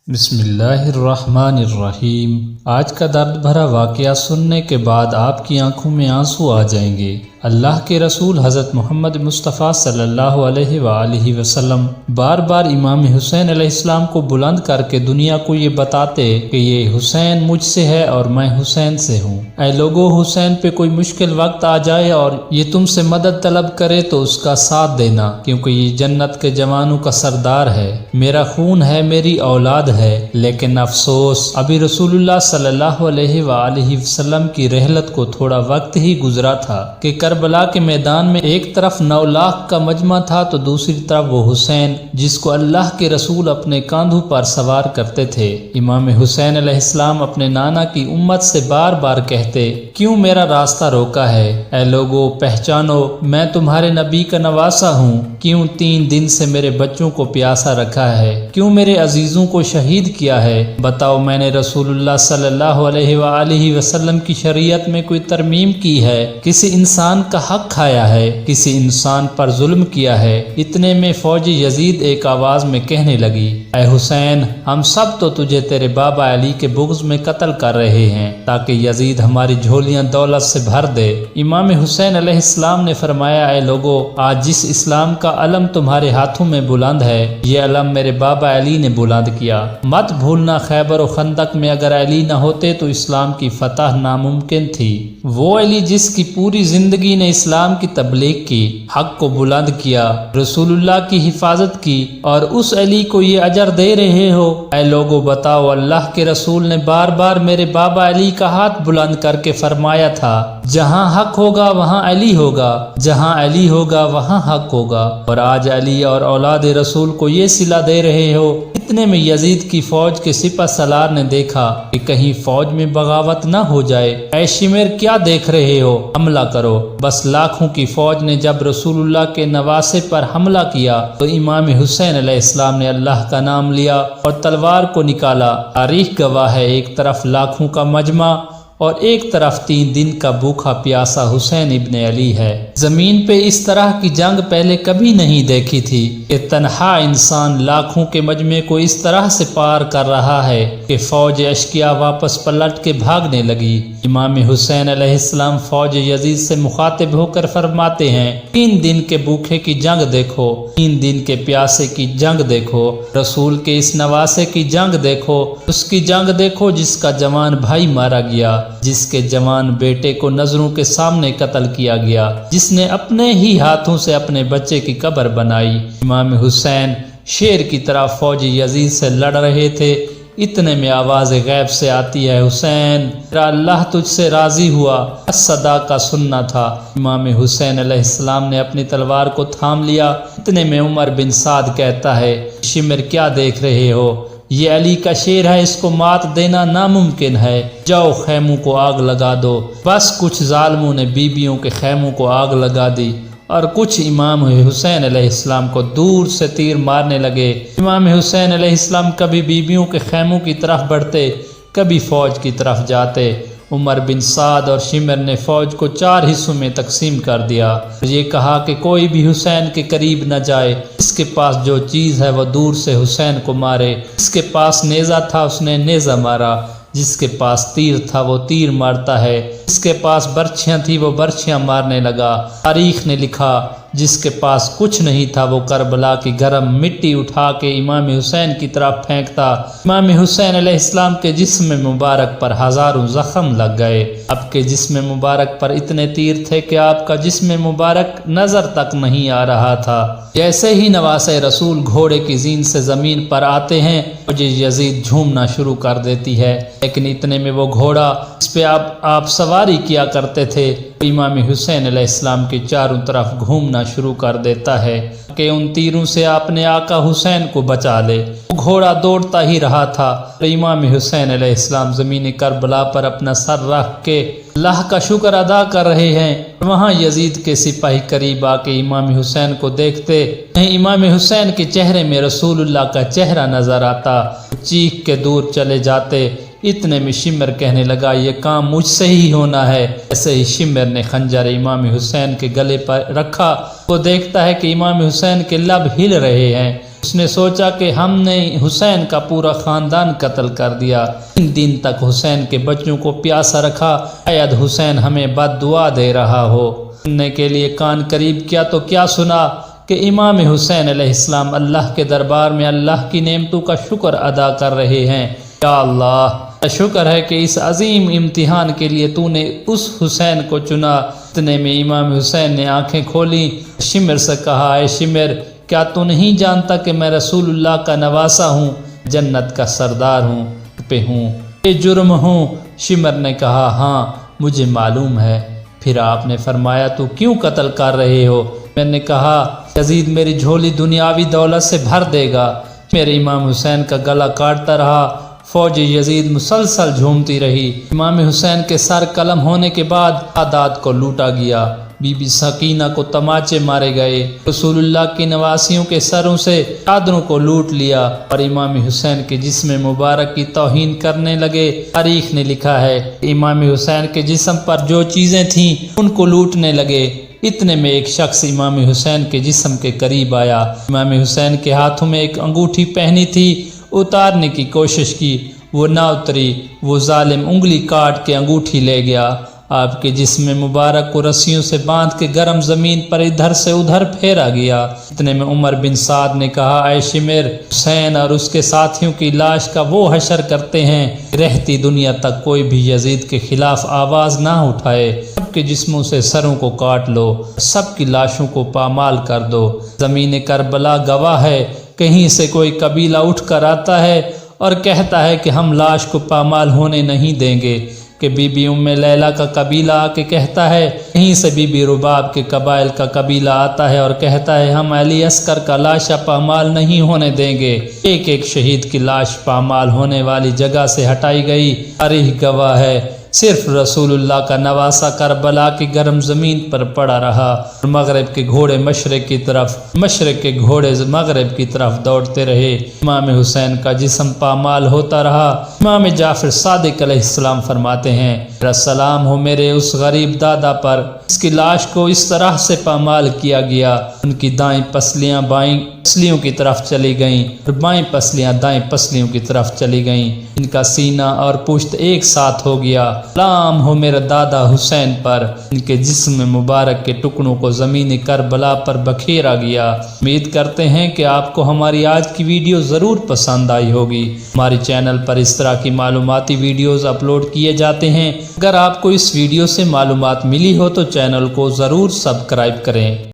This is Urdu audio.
بسم اللہ الرحمن الرحیم۔ آج کا درد بھرا واقعہ سننے کے بعد آپ کی آنکھوں میں آنسو آ جائیں گے۔ اللہ کے رسول حضرت محمد مصطفیٰ صلی اللہ علیہ وآلہ وسلم بار بار امام حسین علیہ السلام کو بلند کر کے دنیا کو یہ بتاتے کہ یہ حسین مجھ سے ہے اور میں حسین سے ہوں۔ اے لوگو، حسین پہ کوئی مشکل وقت آ جائے اور یہ تم سے مدد طلب کرے تو اس کا ساتھ دینا، کیونکہ یہ جنت کے جوانوں کا سردار ہے، میرا خون ہے، میری اولاد ہے۔ لیکن افسوس، ابھی رسول اللہ صلی اللہ علیہ وآلہ وسلم کی رحلت کو تھوڑا وقت ہی گزرا تھا کہ کربلا کے میدان میں ایک طرف 9 لاکھ کا مجمع تھا تو دوسری طرف وہ حسین جس کو اللہ کے رسول اپنے کاندھوں پر سوار کرتے تھے۔ امام حسین علیہ السلام اپنے نانا کی امت سے بار بار کہتے، کیوں میرا راستہ روکا ہے؟ اے لوگو، پہچانو میں تمہارے نبی کا نواسا ہوں۔ کیوں 3 دن سے میرے بچوں کو پیاسا رکھا ہے؟ کیوں میرے عزیزوں کو شہید کیا ہے؟ بتاؤ، میں نے رسول اللہ صلی اللہ علیہ وآلہ وسلم کی شریعت میں کوئی ترمیم کی ہے؟ کسی انسان کا حق کھایا ہے؟ کسی انسان پر ظلم کیا ہے؟ اتنے میں فوج یزید ایک آواز میں کہنے لگی، اے حسین، ہم سب تو تجھے تیرے بابا علی کے بغض میں قتل کر رہے ہیں تاکہ یزید ہماری جھولیاں دولت سے بھر دے۔ امام حسین علیہ السلام نے فرمایا، اے لوگو، آج جس اسلام کا علم تمہارے ہاتھوں میں بلند ہے، یہ علم میرے بابا علی نے بلند کیا۔ مت بھولنا، خیبر و خندق میں اگر علی نہ ہوتے تو اسلام کی فتح ناممکن تھی۔ وہ علی جس کی پوری زندگی نے اسلام کی تبلیغ کی، حق کو بلند کیا، رسول اللہ کی حفاظت کی، اور اس علی کو یہ اجر دے رہے ہو۔ اے لوگو، بتاؤ، اللہ کے رسول نے بار بار میرے بابا علی کا ہاتھ بلند کر کے فرمایا تھا، جہاں حق ہوگا وہاں علی ہوگا، جہاں علی ہوگا وہاں حق ہوگا، اور آج علی اور اولاد رسول کو یہ صلہ دے رہے ہو۔ اتنے میں یزید کی فوج کے سپہ سالار نے دیکھا کہ کہیں فوج میں بغاوت نہ ہو جائے۔ اے شمر، کیا دیکھ رہے ہو؟ حملہ کرو۔ بس لاکھوں کی فوج نے جب رسول اللہ کے نواسے پر حملہ کیا تو امام حسین علیہ السلام نے اللہ کا نام لیا اور تلوار کو نکالا۔ تاریخ گواہ ہے، ایک طرف لاکھوں کا مجمع اور ایک طرف 3 دن کا بھوکا پیاسا حسین ابن علی ہے۔ زمین پہ اس طرح کی جنگ پہلے کبھی نہیں دیکھی تھی کہ تنہا انسان لاکھوں کے مجمع کو اس طرح سے پار کر رہا ہے کہ فوج اشکیا واپس پلٹ کے بھاگنے لگی۔ امام حسین علیہ السلام فوج یزید سے مخاطب ہو کر فرماتے ہیں، 3 دن کے بھوکے کی جنگ دیکھو، 3 دن کے پیاسے کی جنگ دیکھو، رسول کے اس نواسے کی جنگ دیکھو، اس کی جنگ دیکھو جس کا جوان بھائی مارا گیا، جس کے جوان بیٹے کو نظروں کے سامنے قتل کیا گیا، جس نے اپنے ہی ہاتھوں سے اپنے بچے کی قبر بنائی۔ امام حسین شیر کی طرح فوج یزید سے لڑ رہے تھے۔ اتنے میں آواز غیب سے آتی ہے، حسین، تیرا اللہ تجھ سے راضی ہوا۔ صدا کا سننا تھا۔ امام حسین علیہ السلام نے اپنی تلوار کو تھام لیا۔ اتنے میں عمر بن سعد کہتا ہے، شمر، کیا دیکھ رہے ہو؟ یہ علی کا شیر ہے، اس کو مات دینا ناممکن ہے۔ جاؤ، خیموں کو آگ لگا دو۔ بس کچھ ظالموں نے بیبیوں کے خیموں کو آگ لگا دی اور کچھ امام حسین علیہ السلام کو دور سے تیر مارنے لگے۔ امام حسین علیہ السلام کبھی بیبیوں کے خیموں کی طرف بڑھتے، کبھی فوج کی طرف جاتے۔ عمر بن سعد اور شمر نے فوج کو 4 حصوں میں تقسیم کر دیا۔ یہ کہا کہ کوئی بھی حسین کے قریب نہ جائے، اس کے پاس جو چیز ہے وہ دور سے حسین کو مارے۔ جس کے پاس نیزہ تھا اس نے نیزہ مارا، جس کے پاس تیر تھا وہ تیر مارتا ہے، جس کے پاس برچھیاں تھی وہ برچھیاں مارنے لگا۔ تاریخ نے لکھا، جس کے پاس کچھ نہیں تھا وہ کربلا کی گرم مٹی اٹھا کے امام حسین کی طرف پھینکتا۔ امام حسین علیہ السلام کے جسم مبارک پر ہزاروں زخم لگ گئے۔ اب کے جسم مبارک پر اتنے تیر تھے کہ آپ کا جسم مبارک نظر تک نہیں آ رہا تھا۔ جیسے ہی نواسے رسول گھوڑے کی زین سے زمین پر آتے ہیں، فوج یزید جھومنا شروع کر دیتی ہے، لیکن اتنے میں وہ گھوڑا اس پہ آپ سواری کیا کرتے تھے امام حسین علیہ السلام کے چاروں طرف گھومنا شروع کر دیتا ہے کہ ان تیروں سے اپنے آقا حسین کو بچا لے۔ وہ گھوڑا دوڑتا ہی رہا تھا۔ امام حسین علیہ السلام زمین کربلا پر اپنا سر رکھ کے اللہ کا شکر ادا کر رہے ہیں۔ وہاں یزید کے سپاہی قریب آ کے امام حسین کو دیکھتے ہیں، امام حسین کے چہرے میں رسول اللہ کا چہرہ نظر آتا، چیخ کے دور چلے جاتے۔ اتنے میں شمر کہنے لگا، یہ کام مجھ سے ہی ہونا ہے۔ ایسے ہی شمر نے خنجر امام حسین کے گلے پر رکھا۔ وہ دیکھتا ہے کہ امام حسین کے لب ہل رہے ہیں۔ اس نے سوچا کہ ہم نے حسین کا پورا خاندان قتل کر دیا، 3 دن تک حسین کے بچوں کو پیاسا رکھا، شاید حسین ہمیں بد دعا دے رہا ہو۔ سننے کے لیے کان قریب کیا تو کیا سنا کہ امام حسین علیہ السلام اللہ کے دربار میں اللہ کی نعمتوں کا شکر ادا کر رہے ہیں۔ یا اللہ، شکر ہے کہ اس عظیم امتحان کے لیے تو نے اس حسین کو چنا۔ اتنے میں امام حسین نے آنکھیں کھولی، شمر سے کہا، اے شمر، کیا تو نہیں جانتا کہ میں رسول اللہ کا نواسا ہوں، جنت کا سردار ہوں یہ جرم ہوں؟ شمر نے کہا، ہاں مجھے معلوم ہے۔ پھر آپ نے فرمایا، تو کیوں قتل کر رہے ہو؟ میں نے کہا، یزید میری جھولی دنیاوی دولت سے بھر دے گا۔ میرے امام حسین کا گلا کاٹتا رہا، فوج یزید مسلسل جھومتی رہی۔ امام حسین کے سر قلم ہونے کے بعد سادات کو لوٹا گیا، بی بی سکینہ کو تماچے مارے گئے، رسول اللہ کی نواسیوں کے سروں سے چادروں کو لوٹ لیا اور امام حسین کے جسم مبارک کی توہین کرنے لگے۔ تاریخ نے لکھا ہے امام حسین کے جسم پر جو چیزیں تھیں ان کو لوٹنے لگے۔ اتنے میں ایک شخص امام حسین کے جسم کے قریب آیا۔ امام حسین کے ہاتھوں میں ایک انگوٹھی پہنی تھی، اتارنے کی کوشش کی، وہ نہ اتری۔ وہ ظالم انگلی کاٹ کے انگوٹھی لے گیا، آپ کے جسم مبارک کو رسیوں سے باندھ کے گرم زمین پر ادھر سے ادھر پھیرا گیا۔ اتنے میں عمر بن سعد نے کہا، اے شمر، حسین اور اس کے ساتھیوں کی لاش کا وہ حشر کرتے ہیں، رہتی دنیا تک کوئی بھی یزید کے خلاف آواز نہ اٹھائے۔ سب کے جسموں سے سروں کو کاٹ لو، سب کی لاشوں کو پامال کر دو۔ زمین کربلا گواہ ہے، کہیں سے کوئی قبیلہ اٹھ کر آتا ہے اور کہتا ہے کہ ہم لاش کو پامال ہونے نہیں دیں گے، کہ بی بی ام لیلہ کا قبیلہ آ کے کہتا ہے، کہیں سے بی بی رباب کے قبائل کا قبیلہ آتا ہے اور کہتا ہے ہم علی عسکر کا لاشا پامال نہیں ہونے دیں گے۔ ایک ایک شہید کی لاش پامال ہونے والی جگہ سے ہٹائی گئی۔ تاریخ گواہ ہے، صرف رسول اللہ کا نواسا کربلا کی گرم زمین پر پڑا رہا اور مغرب کے گھوڑے مشرق کی طرف، مشرق کے گھوڑے مغرب کی طرف دوڑتے رہے۔ امام حسین کا جسم پامال ہوتا رہا۔ امام جعفر صادق علیہ السلام فرماتے ہیں، میرا سلام ہو میرے اس غریب دادا پر، اس کی لاش کو اس طرح سے پامال کیا گیا، ان کی دائیں پسلیاں بائیں پسلیوں کی طرف چلی گئیں اور بائیں پسلیاں دائیں پسلیوں کی طرف چلی گئیں، ان کا سینہ اور پشت ایک ساتھ ہو گیا۔ سلام ہو میرا دادا حسین پر، ان کے جسم مبارک کے ٹکڑوں کو زمین کربلا پر بکھیرا گیا۔ امید کرتے ہیں کہ آپ کو ہماری آج کی ویڈیو ضرور پسند آئی ہوگی۔ ہمارے چینل پر اس طرح کی معلوماتی ویڈیوز اپلوڈ کیے جاتے ہیں۔ اگر آپ کو اس ویڈیو سے معلومات ملی ہو تو چینل کو ضرور سبسکرائب کریں۔